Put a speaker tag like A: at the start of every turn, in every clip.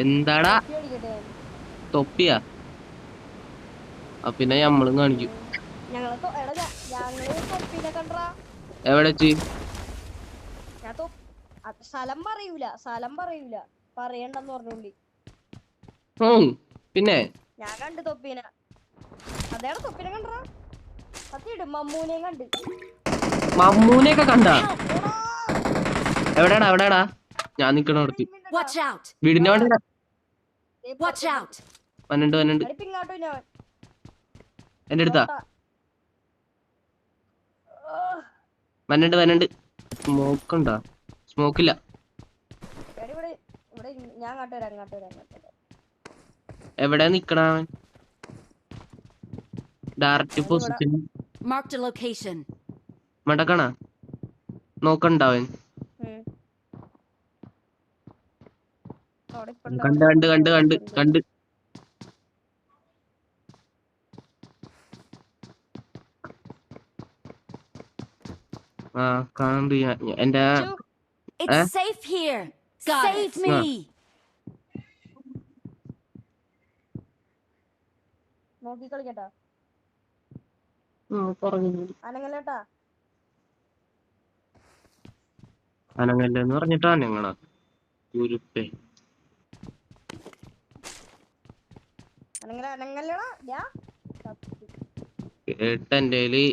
A: എന്താടാ തൊപ്പിയാ? പിന്നെ നമ്മളും കാണിക്കും. എവിടെ വെച്ച്?
B: സ്ഥലം പറയൂല പറയണ്ടെന്ന് പറഞ്ഞോണ്ടി.
A: പിന്നെ
B: ഞാൻ കണ്ട് തൊപ്പീന. അതേടെ തൊപ്പിനെ കണ്ടാ? സത്യം മമ്മൂനെയും കണ്ട്.
A: മമ്മൂനെയൊക്കെ കണ്ടാ? എവിടെടാ? ഞാൻ നിക്കണ നിർത്തി. വീടിന്റെ വണ്ടി വന്നുണ്ട്. എന്റെ അടുത്താ വന്നുണ്ട്. സ്മോക്കുണ്ടാ? സ്മോക്കില്ല.
B: ഞാൻ അങ്ങോട്ട്
A: എവിടെ നിക്കണ? ഡയറക്റ്റ് പൊസിഷൻ മടക്കണ നോക്കണ്ടാവൻ. കണ്ട് കാണണ്ട്. എന്റെ
B: നോക്കി കളിക്കട്ടാ.
A: അനങ്ങല്ലെന്ന് പറഞ്ഞിട്ടാ ഞങ്ങളാ കുരുപ്പേ. കേട്ടെന്റെല്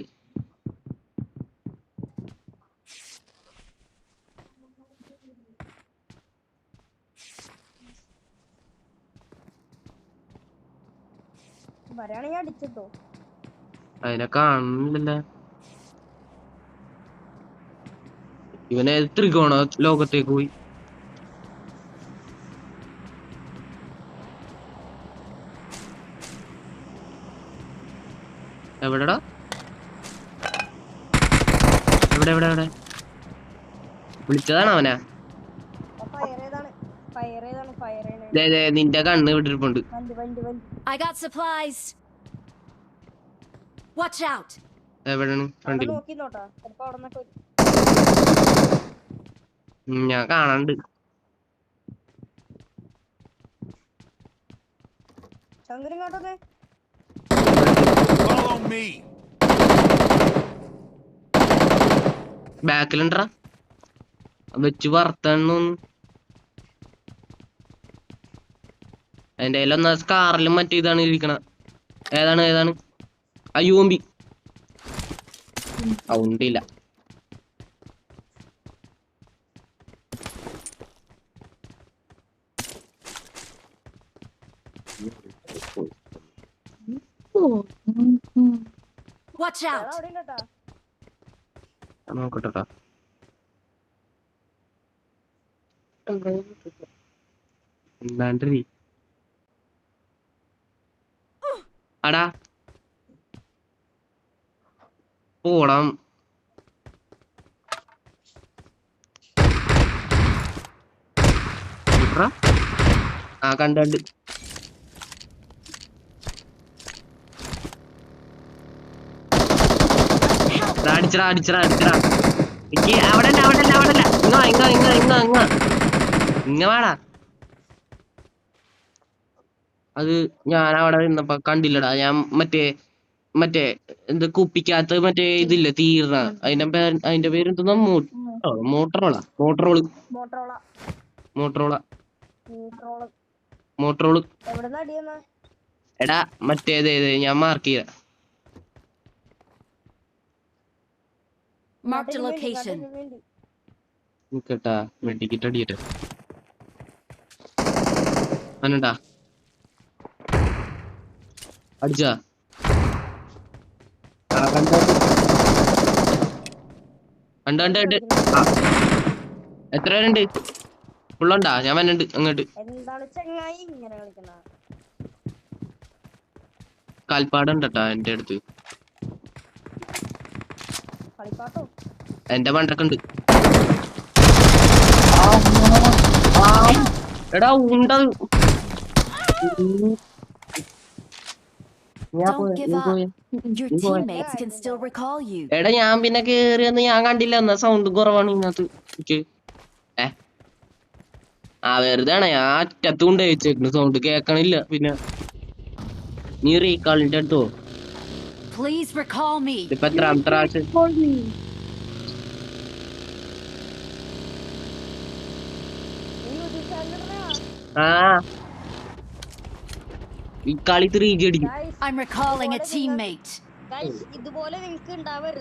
B: വരാണെങ്കിൽ അടിച്ചിട്ടോ.
A: അതിനെ കാണുന്നില്ല. ഇവനെ ത്രികോണ ലോകത്തേക്ക് പോയി. എവിടെടാ? എവിടെ വിളിച്ചതാണ് അവനാ? നിന്റെ കണ്ണ് വിട്ടിരിപ്പുണ്ട്. എവിടെയാണ്? കണ്ടില്ല. ഞാൻ കാണാണ്ട്. ബാക്കിലുണ്ടാ വെച്ച് വറുത്തണ്ണു. അതിന്റെ കയ്യിലൊന്നാ സ്കാറിലും മറ്റേ ഇതാണ് ഇരിക്കണ. ഏതാണ്? അയ്യോമ്പി ഉണ്ടില്ല. നോക്കട്ടെട്ടാ. എന്താണ്ടി അടാ പോണം. കണ്ട് അടിച്ചടാ. അവിടല്ല ഇങ്ങ വാടാ. അത് ഞാൻ അവിടെ നിന്നപ്പോ കണ്ടില്ലടാ. ഞാൻ മറ്റേ എന്ത് കുപ്പിക്കകത്ത് മറ്റേ ഇതില്ല തീർന്ന അതിന്റെ പേരെന്തുന്നാ? മോട്ടറോള്. എടാ മറ്റേത് ഞാൻ മാർക്ക് ചെയ്ത. നിക്കട്ടാ വെട്ടിക്കിട്ട് അടിയട്ടെ. അനണ്ടാ അടിച്ചാ? കണ്ട് എത്ര പേരുണ്ട്? ഫുള്ളുണ്ടാ? ഞാൻ വന്നുണ്ട് അങ്ങോട്ട്. കാൽപ്പാടുണ്ടട്ടാ എന്റെ അടുത്ത്. എന്റെ പണ്ടൊക്കെ എടാ ഉണ്ടത്. എടാ ഞാൻ പിന്നെ കേറിയെന്ന് ഞാൻ കണ്ടില്ല. എന്നാ സൗണ്ട് കുറവാണ് ഇതിനകത്ത്. ആ വെറുതെ ആണ് ഞാൻ അറ്റത്ത് കൊണ്ട് വെച്ചേക്കുന്നു സൗണ്ട് കേക്കണില്ല പിന്നെ നീ റീകാളിന്റെ അടുത്തോ
C: Please recall me.
A: ഇപ്പൊ എത്രാമത്തെ പ്രാവശ്യം
B: നീ യൂട്യൂബ് ചാനൽ
A: ആ ഈ കളി 3G അടിക്കും
B: guys
C: I'm recalling a teammate.
B: ഇതുപോലെ നിങ്ങൾക്ക് ഉണ്ടാവരുത്.